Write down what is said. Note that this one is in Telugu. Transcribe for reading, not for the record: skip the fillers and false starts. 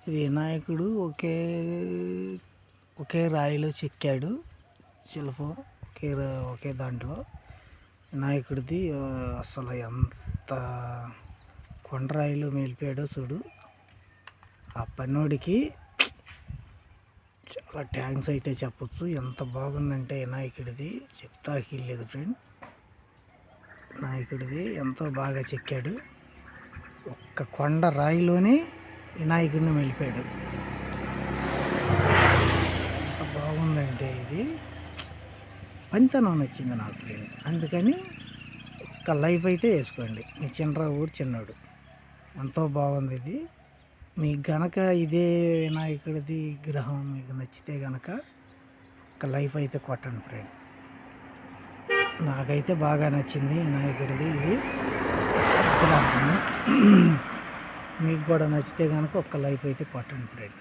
ఇది వినాయకుడు ఒకే ఒకే రాయిలో చెక్కాడు శిల్పం. ఒకే దాంట్లో వినాయకుడిది. అసలు ఎంత కొండరాయిలో మెలిపాడో చూడు. ఆ పన్నోడికి చాలా థ్యాంక్స్ అయితే చెప్పొచ్చు. ఎంత బాగుందంటే వినాయకుడిది చెప్తాకి లేదు ఫ్రెండ్. వినాయకుడిది ఎంతో బాగా చెక్కాడు. ఒక్క కొండ రాయిలోనే వినాయకుడిని మెలిపాడు. ఎంత బాగుందంటే ఇది పంతనం నచ్చింది నాకు ఫ్రెండ్. అందుకని ఒక్క లైఫ్ అయితే వేసుకోండి. మీ చిన్నరా ఊరు చిన్నోడు ఎంతో బాగుంది ఇది. మీకు గనక ఇదే వినాయకుడిది విగ్రహం మీకు నచ్చితే గనక ఒక లైఫ్ అయితే కొట్టండి ఫ్రెండ్. నాకైతే బాగా నచ్చింది వినాయకుడిది ఇది విగ్రహం. మీకు కూడా నచ్చితే కనుక ఒక్క లైఫ్ అయితే కొట్టండి ఫ్రెండ్.